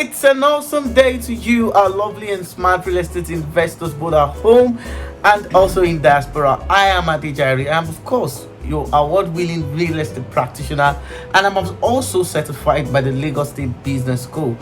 It's an awesome day to you, our lovely and smart real estate investors, both at home and also in diaspora. I am Adejari. I am, of course, your award-winning real estate practitioner, and I'm also certified by the Lagos State Business School.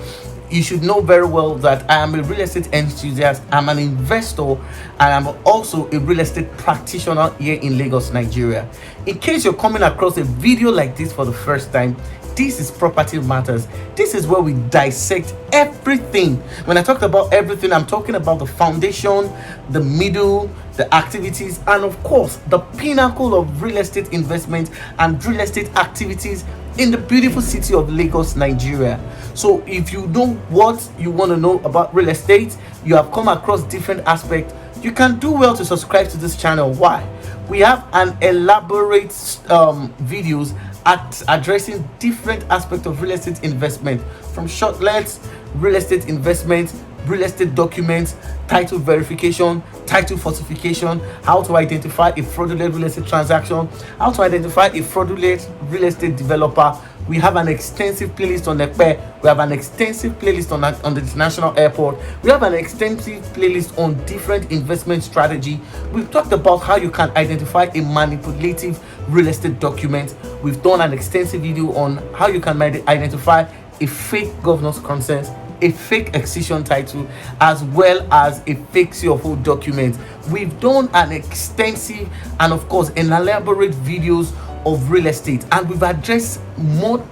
You should know very well that I am a real estate enthusiast, I'm an investor, and I'm also a real estate practitioner here in Lagos, Nigeria. In case you're coming across a video like this for the first time, this is Property Matters. This is where we dissect everything. When I talk about everything, I'm talking about the foundation, the middle, the activities, and of course, the pinnacle of real estate investment and real estate activities in the beautiful city of Lagos, Nigeria. So if you know what you want to know about real estate, you have come across different aspects, you can do well to subscribe to this channel. Why? We have an elaborate videos at addressing different aspects of real estate investment, from short lets, real estate investment, real estate documents, title verification, title falsification, how to identify a fraudulent real estate transaction, how to identify a fraudulent real estate developer. We have an extensive playlist on Ekpe. We have an extensive playlist on the international airport. We have an extensive playlist on different investment strategy. We've talked about how you can identify a manipulative real estate document. We've done an extensive video on how you can identify a fake governor's consent, a fake accession title, as well as a fake CFO document. We've done an extensive and of course an elaborate videos of real estate, and we've addressed more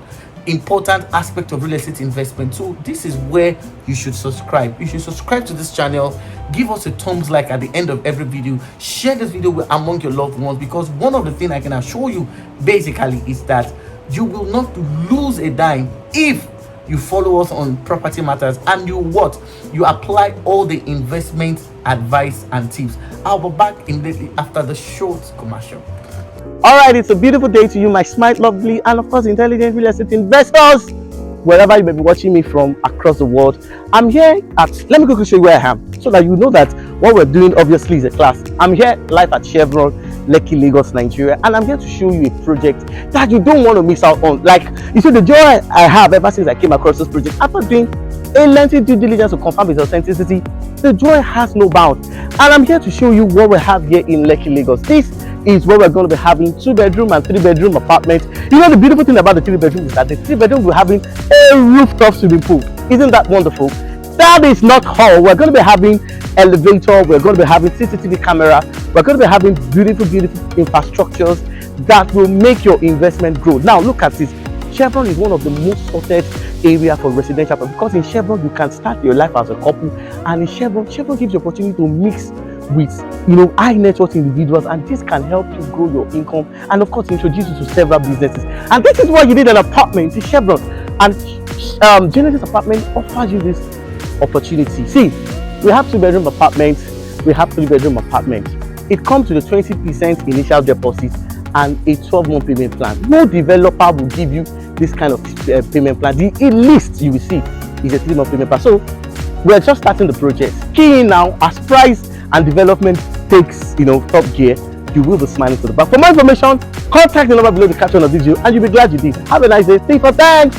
important aspect of real estate investment. So this is where you should subscribe. You should subscribe to this channel, give us a thumbs like at the end of every video, share this video among your loved ones, because one of the things I can assure you basically is that you will not lose a dime if you follow us on Property Matters and you apply all the investment advice and tips. I'll be back immediately after the short commercial. All right, it's a beautiful day to you, my smart, lovely, and of course intelligent real estate investors, wherever you may be watching me from across the world. I'm here at, let me quickly show you where I am so that you know that what we're doing obviously is a class. I'm here live at Chevron Lekki, Lagos, Nigeria, and I'm here to show you a project that you don't want to miss out on. Like, you see, the joy I have ever since I came across this project after doing a lengthy due diligence to confirm its authenticity, the joy has no bounds. And I'm here to show you what we have here in Lekki, Lagos. This is where we're going to be having 2-bedroom and 3-bedroom apartments. You know, the beautiful thing about the 3-bedroom is that the 3-bedroom we're having a rooftop swimming pool. Isn't that wonderful? That is not all. We're going to be having elevator, we're going to be having CCTV camera, we're going to be having beautiful infrastructures that will make your investment grow. Now look at this. Chevron is one of the most sorted area for residential, because in Chevron you can start your life as a couple, and in Chevron gives you opportunity to mix with, you know, high net worth individuals, and this can help you grow your income and of course introduce you to several businesses. And this is why you need an apartment in Chevron, and Genesis Apartment offers you this opportunity. See, we have 2-bedroom apartments, we have 3-bedroom apartments. It comes with a 20% initial deposit and a 12-month payment plan. No developer will give you this kind of payment plan. The least you will see is a 3-month payment plan. So we're just starting the project. Key in now, as price and development takes, you know, top gear, you will be smiling to the back. For more information, contact the number below the caption of this video, and you'll be glad you did. Have a nice day. Stay for thanks.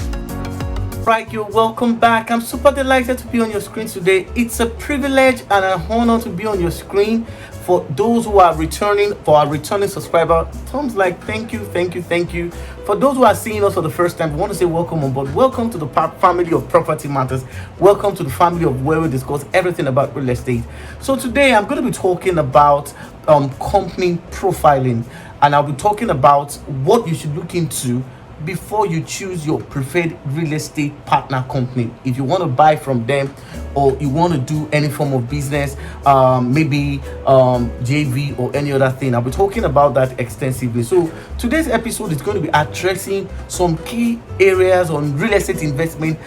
Right, you're welcome back. I'm super delighted to be on your screen today. It's a privilege and an honor to be on your screen. For those who are returning, for our returning subscriber, thumbs like, thank you. For those who are seeing us for the first time, we want to say welcome on board. Welcome to the family of Property Matters. Welcome to the family of where we discuss everything about real estate. So today I'm going to be talking about company profiling, and I'll be talking about what you should look into before you choose your preferred real estate partner company. If you want to buy from them or you want to do any form of business, maybe JV or any other thing, I'll be talking about that extensively. So today's episode is going to be addressing some key areas on real estate investment,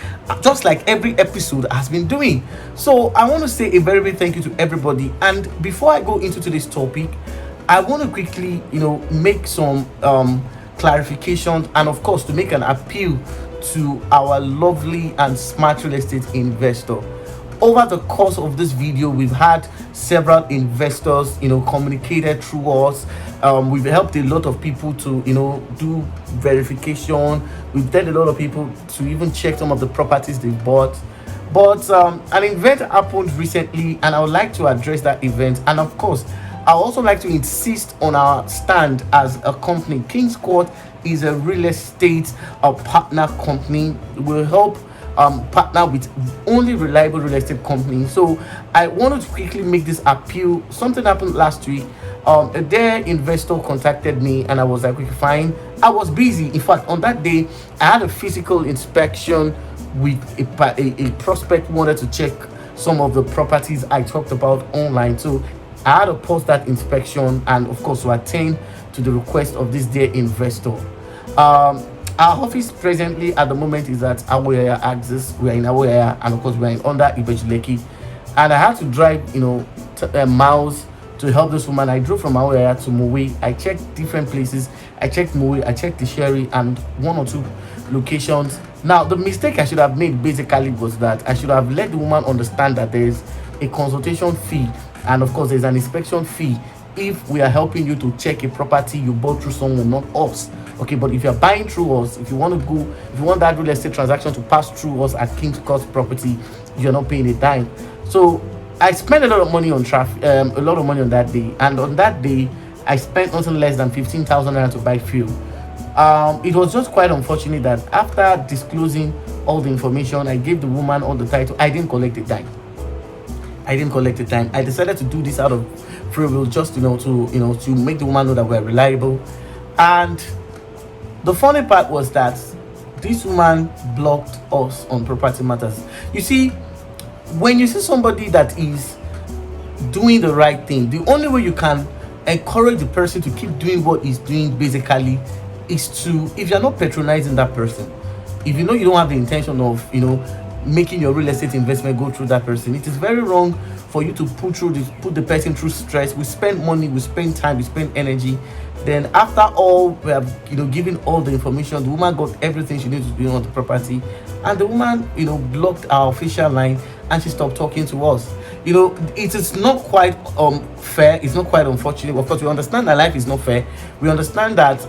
just like every episode has been doing. So I want to say a very big thank you to everybody. And before I go into today's topic, I want to quickly, you know, make some clarifications, and of course to make an appeal to our lovely and smart real estate investor. Over the course of this video, we've had several investors, you know, communicated through us. We've helped a lot of people to, you know, do verification. We've led a lot of people to even check some of the properties they bought. But an event happened recently, and I would like to address that event. And of course, I would also like to insist on our stand as a company. King's Court is a real estate partner company. Will help partner with only reliable real estate companies. So I wanted to quickly make this appeal. Something happened last week. A their investor contacted me, and I was like, okay, fine. I was busy. In fact, on that day, I had a physical inspection with a prospect who wanted to check some of the properties I talked about online. So I had to pause that inspection and, of course, to attend to the request of this dear investor. Our office presently at the moment is at Awoyaya Axis. We are in Awoyaya, and of course, we are in under Ibeju Lekki. And I had to drive, miles to help this woman. I drove from Awoyaya to Mowe. I checked different places. I checked Mowe, I checked the Sherry, and one or two locations. Now, the mistake I should have made basically was that I should have let the woman understand that there is a consultation fee, and of course, there's an inspection fee if we are helping you to check a property you bought through someone, not us. Okay, but if you're buying through us, if you want that real estate transaction to pass through us at King's Court property, you're not paying a dime. So I spent a lot of money on traffic, a lot of money on that day, and on that day I spent nothing less than 15,000 naira to buy fuel. It was just quite unfortunate that after disclosing all the information, I gave the woman all the title. I didn't collect the dime. I decided to do this out of free will, just to make the woman know that we're reliable. And the funny part was that this woman blocked us on property matters. You see, when you see somebody that is doing the right thing, the only way you can encourage the person to keep doing what he's doing basically is to, if you're not patronizing that person, if you know you don't have the intention of making your real estate investment go through that person, it is very wrong for you to put the person through stress. We spend money, we spend time, we spend energy. Then after all, we have given all the information. The woman got everything she needed to do on the property, and the woman blocked our official line, and she stopped talking to us. It is not quite fair. It's not quite unfortunate. Of course, we understand that life is not fair. We understand that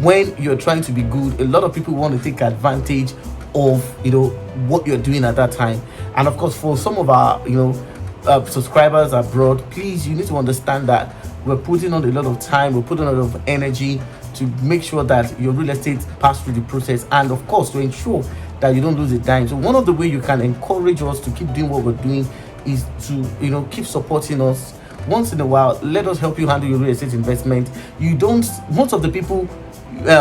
when you're trying to be good, a lot of people want to take advantage of what you're doing at that time. And of course, for some of our subscribers abroad, please, you need to understand that we're putting on a lot of time, we're putting on a lot of energy to make sure that your real estate pass through the process, and of course to ensure that you don't lose a dime. So one of the ways you can encourage us to keep doing what we're doing is to keep supporting us. Once in a while, let us help you handle your real estate investment. Most of the people,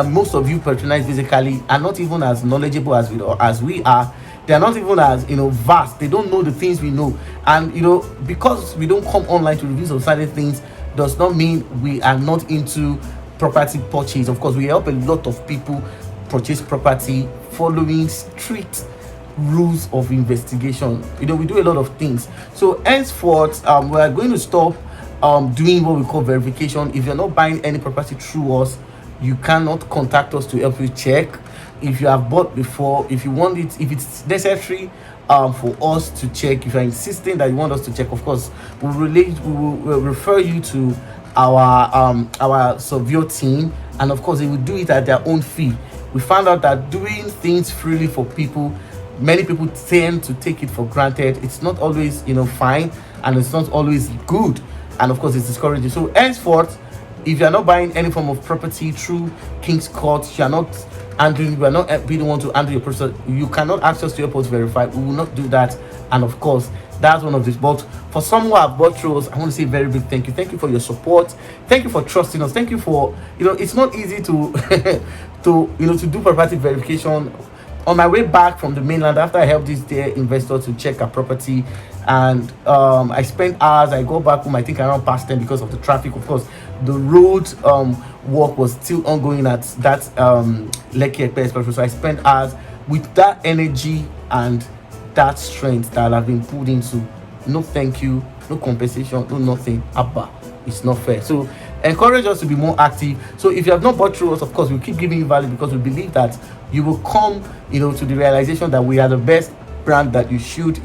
most of you patronize basically are not even as knowledgeable as we are. They are not even as vast. They don't know the things we know, and because we don't come online to review some certain things does not mean we are not into property purchase. Of course, we help a lot of people purchase property following strict rules of investigation. We do a lot of things. So henceforth, we are going to stop doing what we call verification. If you're not buying any property through us, you cannot contact us to help you check. If you have bought before, if you want it, if it's necessary for us to check, if you're insisting that you want us to check, of course we'll refer you to our surveyor team, and of course they will do it at their own fee. We found out that doing things freely for people, many people tend to take it for granted. It's not always fine, and it's not always good, and of course it's discouraging. So henceforth, if you're not buying any form of property through King's Court, we are not be the one to handle your process. You cannot access to your post verify. We will not do that. And of course, that's one of these. But for some who have bought through us, I want to say a very big thank you. Thank you for your support. Thank you for trusting us. Thank you for it's not easy to to do property verification. On my way back from the mainland, after I helped this dear investor to check our property, and I spent hours. I go back home, I think around past 10 because of the traffic. Of course, the road work was still ongoing at that Lekki Express. So I spent hours with that energy and that strength that I've been put into. No thank you, no compensation, no nothing. Abba, it's not fair. So encourage us to be more active. So if you have not bought through us, of course we'll keep giving you value, because we believe that you will come to the realization that we are the best brand that you should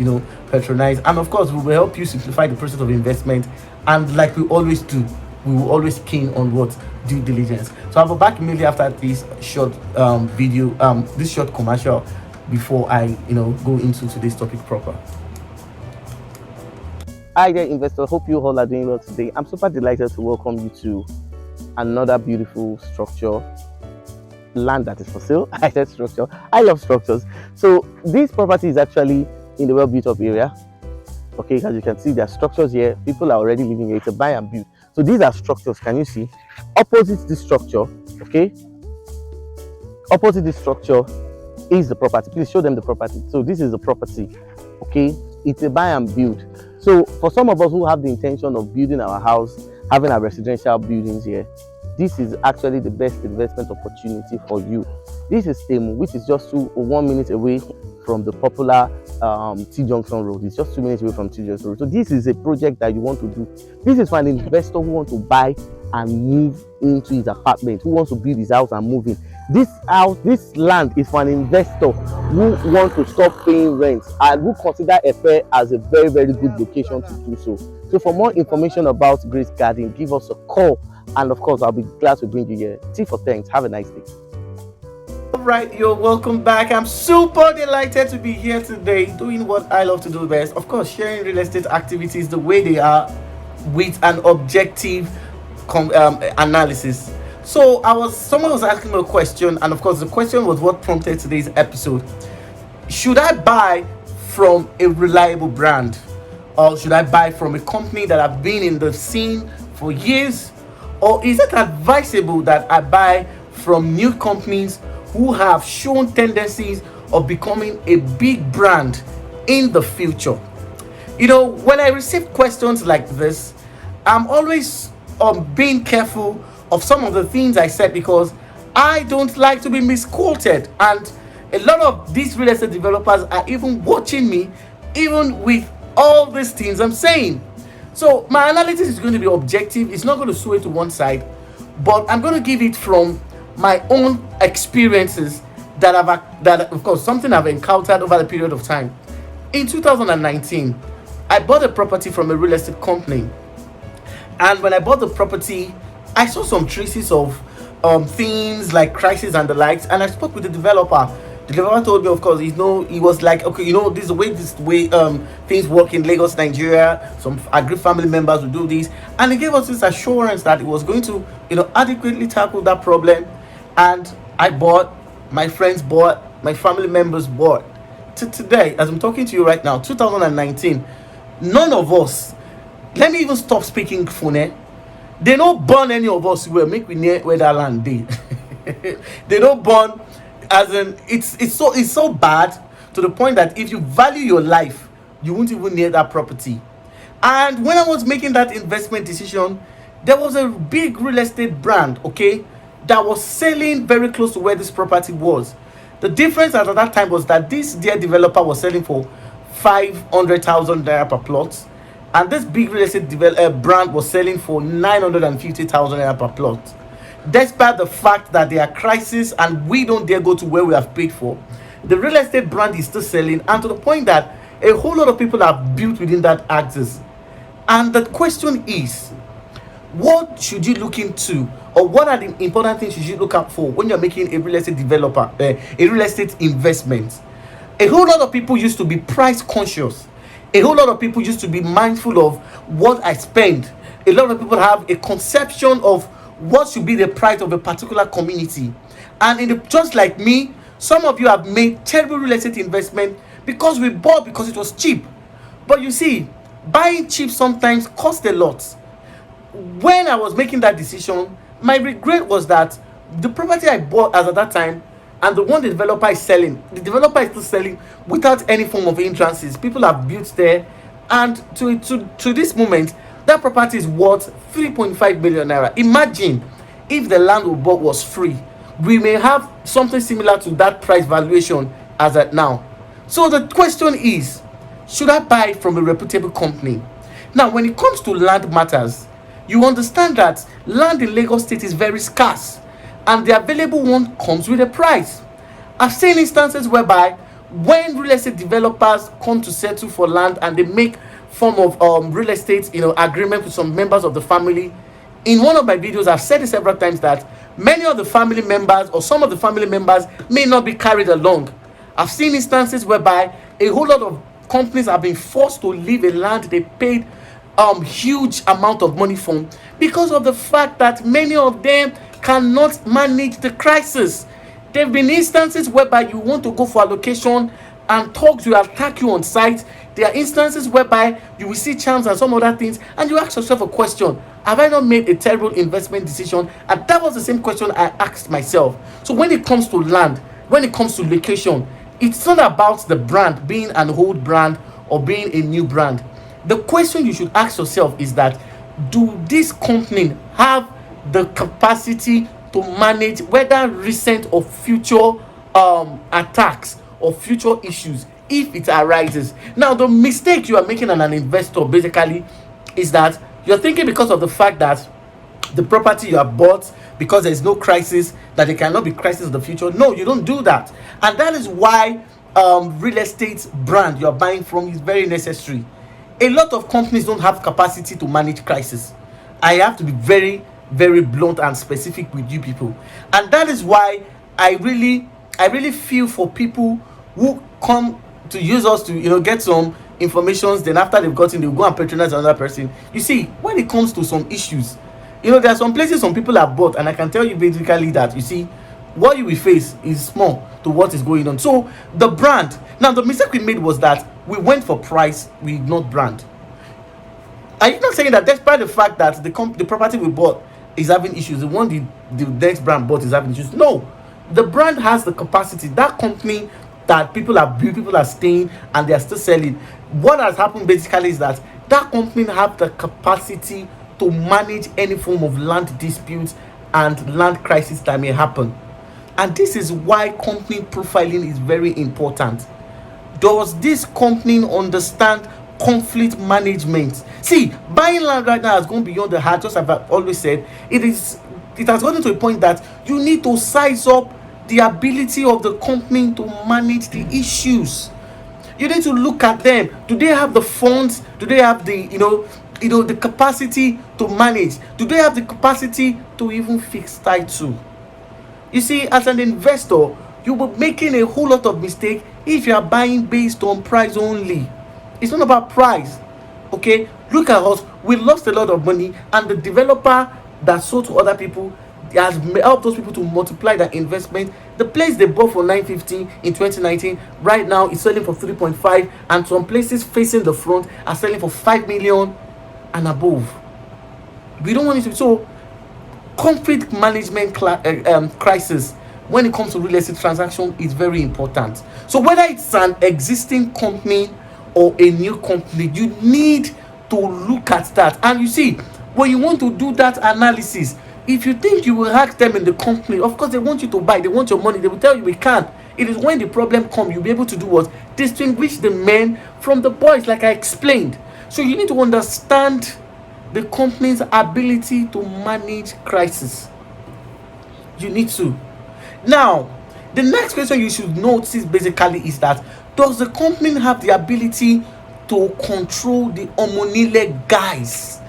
patronize. And of course we will help you simplify the process of investment, and like we always do, we will always keen on what due diligence. So I'll be back immediately after this short video, this short commercial. before I go into today's topic proper. Hi there, investor. Hope you all are doing well today. I'm super delighted to welcome you to another beautiful structure, land that is for sale. I said structure. I love structures. So this property is actually in the well built up area. Okay, as you can see, there are structures here. People are already living here. It's a buy and build. So these are structures. Can you see? Opposite this structure, okay? Opposite this structure is the property. Please show them the property. So this is the property, okay? It's a buy and build. So for some of us who have the intention of building our house, having our residential buildings here, this is actually the best investment opportunity for you. This is Temu, which is just 1 minute away from the popular T Junction Road. It's just 2 minutes away from T Junction Road. So this is a project that you want to do. This is for an investor who wants to buy and move into his apartment, who wants to build his house and move in. This land is for an investor who wants to stop paying rent and who consider Efe as a very, very good location to do so. So for more information about Grace Garden, give us a call. And of course, I'll be glad to bring you here. T for thanks. Have a nice day. All right, you're welcome back. I'm super delighted to be here today doing what I love to do best. Of course, sharing real estate activities the way they are with an objective analysis. So someone was asking me a question, and of course the question was what prompted today's episode. Should I buy from a reliable brand, or should I buy from a company that have been in the scene for years, or is it advisable that I buy from new companies who have shown tendencies of becoming a big brand in the future? When I receive questions like this, I'm always being careful of some of the things I said, because I don't like to be misquoted, and a lot of these real estate developers are even watching me even with all these things I'm saying. So my analysis is going to be objective. It's not going to sway to one side, but I'm going to give it from my own experiences that of course something I've encountered over the period of time. In 2019, I bought a property from a real estate company, and when I bought the property, I saw some traces of things like crisis and the likes, and I spoke with the developer. The developer told me, of course, he was like, okay, this is the way things work in Lagos, Nigeria. Some agri family members will do this, and he gave us this assurance that it was going to, adequately tackle that problem. And I bought, my friends bought, my family members bought. To today, as I'm talking to you right now, 2019, none of us. Let me even stop speaking Fune. They don't burn any of us where make we near where that land be. They don't burn, as in it's so bad to the point that if you value your life, you won't even near that property. And when I was making that investment decision, there was a big real estate brand, okay, that was selling very close to where this property was. The difference at that time was that this dear developer was selling for 500,000 naira per plot, and this big real estate brand was selling for 950,000 naira per plot. Despite the fact that there are crises and we don't dare go to where we have paid for, the real estate brand is still selling, and to the point that a whole lot of people have built within that axis. And the question is, what should you look into, or what are the important things you should look out for when you're making a real estate a real estate investment? A whole lot of people used to be price conscious. A whole lot of people used to be mindful of what I spend. A lot of people have a conception of what should be the price of a particular community. And just like me, some of you have made terrible real estate investment because we bought because it was cheap. But you see, buying cheap sometimes costs a lot. When I was making that decision, my regret was that the property I bought as at that time and the one the developer is selling, the developer is still selling without any form of entrances. People have built there, and to this moment, that property is worth 3.5 million naira. Imagine if the land we bought was free. We may have something similar to that price valuation as at now. So the question is, should I buy from a reputable company? Now, when it comes to land matters, you understand that land in Lagos State is very scarce, and the available one comes with a price. I've seen instances whereby when real estate developers come to settle for land and they make form of real estate agreement with some members of the family. In one of my videos, I've said it several times that many of the family members or some of the family members may not be carried along, I've seen instances whereby a whole lot of companies have been forced to leave a land they paid huge amount of money for, because of the fact that many of them cannot manage the crisis. There have been instances whereby you want to go for allocation and talks will attack you on site. There are instances whereby you will see charms and some other things, and you ask yourself a question: have I not made a terrible investment decision? And that was the same question I asked myself. So when it comes to land, when it comes to location, it's not about the brand being an old brand or being a new brand. The question you should ask yourself is that, do this company have the capacity to manage whether recent or future attacks or future issues if it arises? Now, the mistake you are making as an investor basically is that you're thinking, because of the fact that the property you have bought, because there's no crisis, that there cannot be crisis in the future. No, you don't do that. And that is why real estate brand you're buying from is very necessary. A lot of companies don't have capacity to manage crisis. I have to be very, very blunt and specific with you people. And that is why I really feel for people who come to use us to get some informations, then after they've gotten, they'll go and patronize another person. You see, when it comes to some issues, there are some places some people have bought, and I can tell you basically that, you see, what you will face is small to what is going on. So the brand, now the mistake we made was that we went for price, we ignored brand. Are you not saying that despite the fact that the property we bought is having issues, the one the next brand bought is having issues? No, the brand has the capacity. That company that people are built, people are staying, and they are still selling. What has happened basically is that company have the capacity to manage any form of land disputes and land crisis that may happen. And this is why company profiling is very important. Does this company understand conflict management? See, buying land right now has gone beyond the heart. Just as I've always said, it has gotten to a point that you need to size up the ability of the company to manage the issues. You need to look at them. Do they have the funds? Do they have the the capacity to manage? Do they have the capacity to even fix title? You see, as an investor, you will be making a whole lot of mistake if you are buying based on price only. It's not about price. Okay, look at us. We lost a lot of money, and the developer that sold to other people has helped those people to multiply their investment. The place they bought for 950 in 2019 right now is selling for 3.5, and some places facing the front are selling for 5 million and above. We don't want it to be so. Conflict management crisis when it comes to real estate transaction is very important. So whether it's an existing company or a new company, you need to look at that. And you see, when you want to do that analysis, if you think you will hack them in the company, of course they want you to buy, they want your money, they will tell you we can't. It is when the problem comes, you'll be able to do what? Distinguish the men from the boys, like I explained. So you need to understand the company's ability to manage crisis. You need to. Now, the next question you should notice basically is that, does the company have the ability to control the Omonile guys?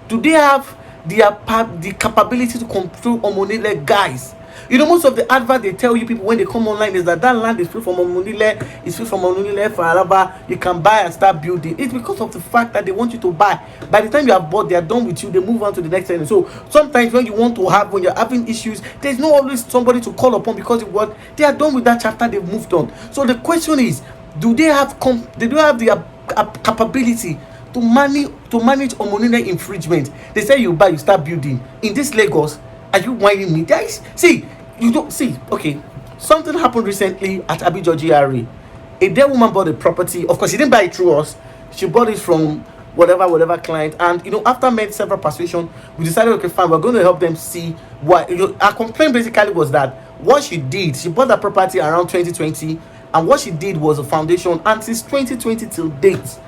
Do they have the capability to control Omonile guys? Most of the advert they tell you people when they come online is that land is free from Omonile, it's free from Omonile for Alaba, you can buy and start building. It's because of the fact that they want you to buy. By the time you have bought, they are done with you, they move on to the next thing. So sometimes when you're having issues, there's not always somebody to call upon, because they are done with that chapter, they've moved on. So the question is, do they have the capability to manage Omonile infringement? They say you buy, you start building. In this Lagos, are you whining me? Guys, see, you don't see. Okay, something happened recently at Ibeju Lekki. A dead woman bought a property. Of course, she didn't buy it through us. She bought it from whatever client. And after made several persuasion, we decided, okay, fine, we're going to help them see what. Our complaint basically was that what she did, she bought that property around 2020, and what she did was a foundation. And since 2020 till date,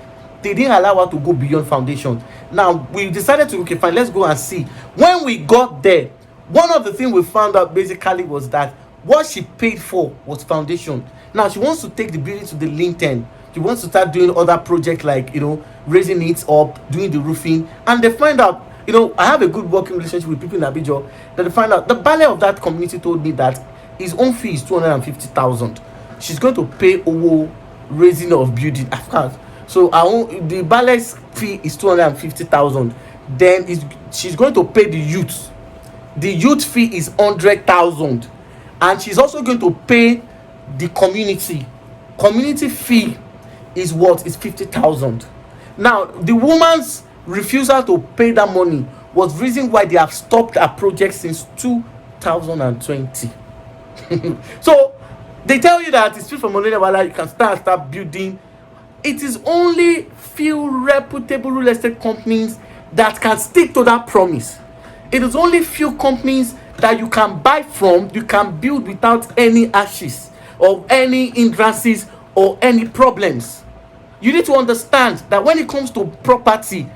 they didn't allow her to go beyond foundation. Now we decided to, okay, fine, let's go and see. When we got there, one of the things we found out basically was that what she paid for was foundation. Now she wants to take the building to the lintel. She wants to start doing other projects like raising it up, doing the roofing. And they find out, I have a good working relationship with people in Ibeju, that they find out the buyer of that community told me that his own fee is 250,000. she's going to pay owo raising of building, of course. So the balance fee is 250,000. Then she's going to pay the youth. The youth fee is 100,000, and she's also going to pay the community. Community fee is what is 50,000. Now the woman's refusal to pay that money was reason why they have stopped her project since 2020. So they tell you that it's free from money, whether you can start building. It is only few reputable real estate companies that can stick to that promise. It is only few companies that you can buy from, you can build without any ashes or any hindrances or any problems. You need to understand that when it comes to property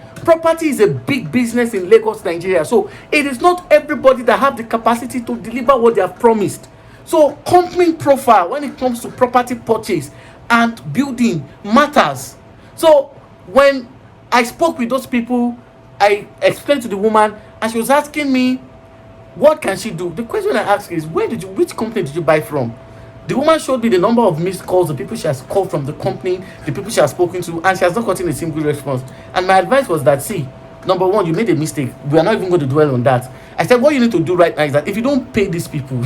is a big business in Lagos, Nigeria. So it is not everybody that have the capacity to deliver what they have promised. So company profile when it comes to property purchase and building matters. So when I spoke with those people, I explained to the woman, and she was asking me what can she do. The question I asked is, which company did you buy from? The woman showed me the number of missed calls, the people she has called from the company, the people she has spoken to, and she has not gotten a single response. And my advice was that, see, number one, you made a mistake. We are not even going to dwell on that. I said, what you need to do right now is that if you don't pay these people,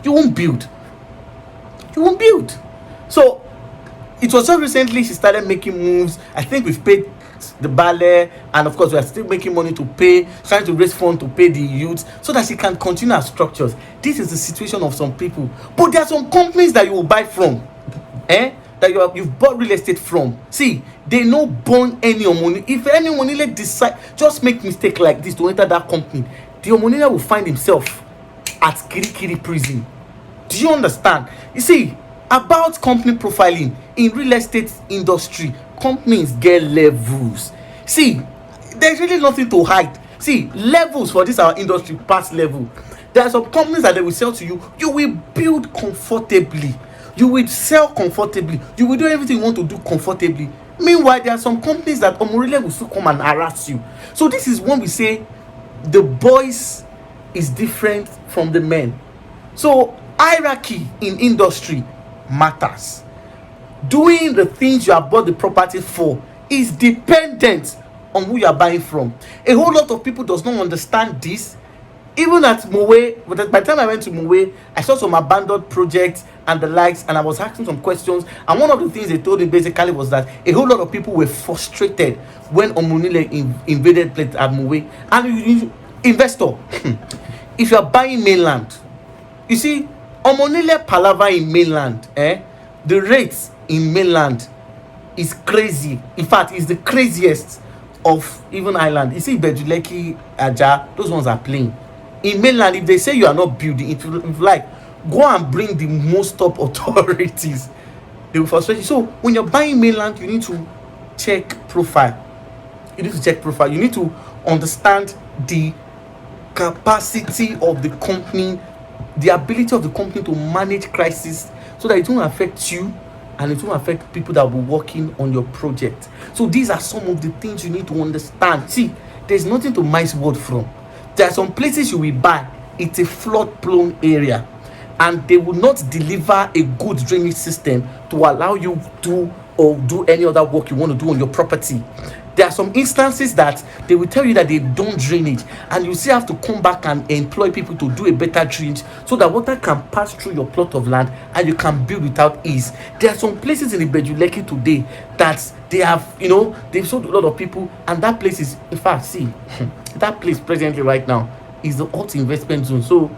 you won't build. You won't build. So it was so recently she started making moves. I think we've paid the ballet, and of course we are still making money to pay, trying to raise funds to pay the youths so that she can continue her structures. This is the situation of some people. But there are some companies that you will buy from, that you've bought real estate from. See, they no burn any money. If any money let decide just make mistake like this to enter that company, the Omonile will find himself at Kirikiri prison. Do you understand? You see, about company profiling in real estate industry, companies get levels. See, there's really nothing to hide. See, levels for this our industry past level. There are some companies that they will sell to you. You will build comfortably. You will sell comfortably. You will do everything you want to do comfortably. Meanwhile, there are some companies that Omorile will still come and harass you. So this is when we say the boys is different from the men. So hierarchy in industry matters. Doing the things you have bought the property for is dependent on who you are buying from. A whole lot of people does not understand this. Even at Mowe, but by the time I went to Mowe, I saw some abandoned projects and the likes, and I was asking some questions. And one of the things they told me basically was that a whole lot of people were frustrated when Omonile invaded place at Mowe. And investor, if you are buying mainland, you see, Omonile palaver in mainland, the rates in mainland is crazy. In fact, it's the craziest of even island. You see, Ibeju Lekki, Aja, those ones are playing. In mainland, if they say you are not building, if like, go and bring the most top authorities, they will frustrate you. So when you're buying mainland, you need to check profile. You need to understand the capacity of the company, the ability of the company to manage crisis, so that it won't affect you and it won't affect people that will be working on your project. So these are some of the things you need to understand. See, there's nothing to mice word from. There are some places you will buy, it's a flood prone area, and they will not deliver a good drainage system to allow you to do any other work you want to do on your property. There are some instances that they will tell you that they don't drainage, and you still have to come back and employ people to do a better drainage so that water can pass through your plot of land and you can build without ease. There are some places in Ibeju Lekki today that they have, they've sold a lot of people, and that place is, in fact, see, that place presently right now is the hot investment zone. So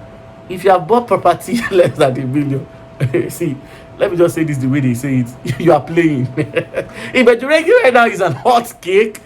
if you have bought property less than $1 million, see, let me just say this the way they say it, you are playing. Ibeju Lekki right now is an hot cake,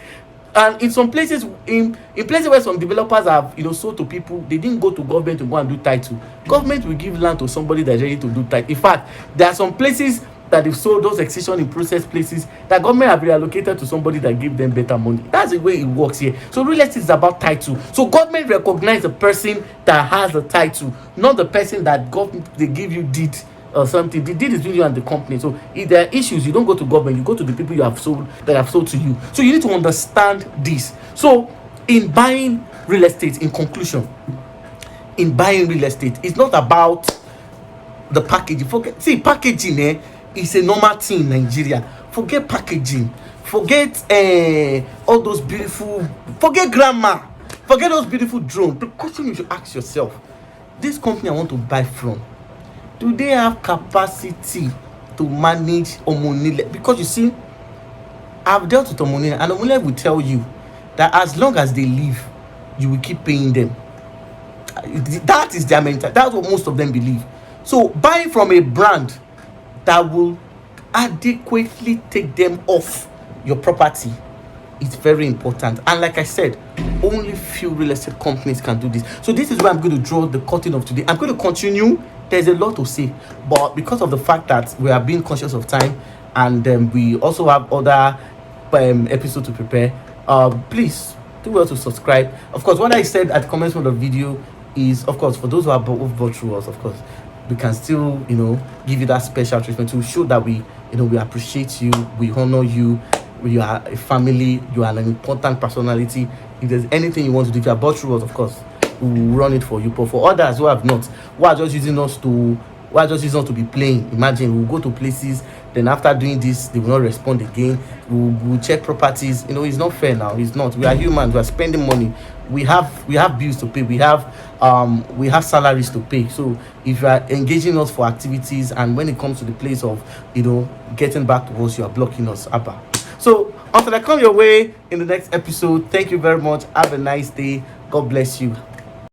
and in some places, in places where some developers have sold to people, they didn't go to government to go and do title. Government will give land to somebody that's ready to do title. In fact, there are some places that they've sold, those excision in process places, that government have reallocated to somebody that gave them better money. That's the way it works here. So real estate is about title. So government recognize the person that has the title, not the person that government they give you deed or something. The deed is between you and the company. So if there are issues, you don't go to government, you go to the people you have sold, that have sold to you. So you need to understand this. So in buying real estate, in conclusion, in buying real estate, it's not about the packaging. Forget, see, packaging is a normal thing in Nigeria. Forget packaging. Forget all those beautiful. Forget grammar. Forget those beautiful drones. The question you should ask yourself: this company I want to buy from, do they have capacity to manage Omonile? Because you see, I've dealt with Omonile, and Omonile will tell you that as long as they live, you will keep paying them. That is their mentality. That's what most of them believe. So buying from a brand that will adequately take them off your property is very important. And like I said, only few real estate companies can do this. So this is where I'm going to draw the curtain of today. I'm going to continue. There's a lot to say, but because of the fact that we are being conscious of time, and we also have other episodes to prepare, please do well to subscribe. Of course, what I said at the comments of the video is, of course, for those who have bought through us, of course, we can still, give you that special treatment to show that we appreciate you, we honor you, you are a family, you are an important personality. If there's anything you want to do, if you have bought through us, of course, we will run it for you. But for others who have not, who are just using us to be playing, imagine we'll go to places, then after doing this, they will not respond again. We'll check properties. It's not fair now. It's not. We are humans. We are spending money. We have bills to pay. We have salaries to pay. So if you are engaging us for activities, and when it comes to the place of getting back to us, you are blocking us. Abba. So until I come your way in the next episode, thank you very much. Have a nice day. God bless you.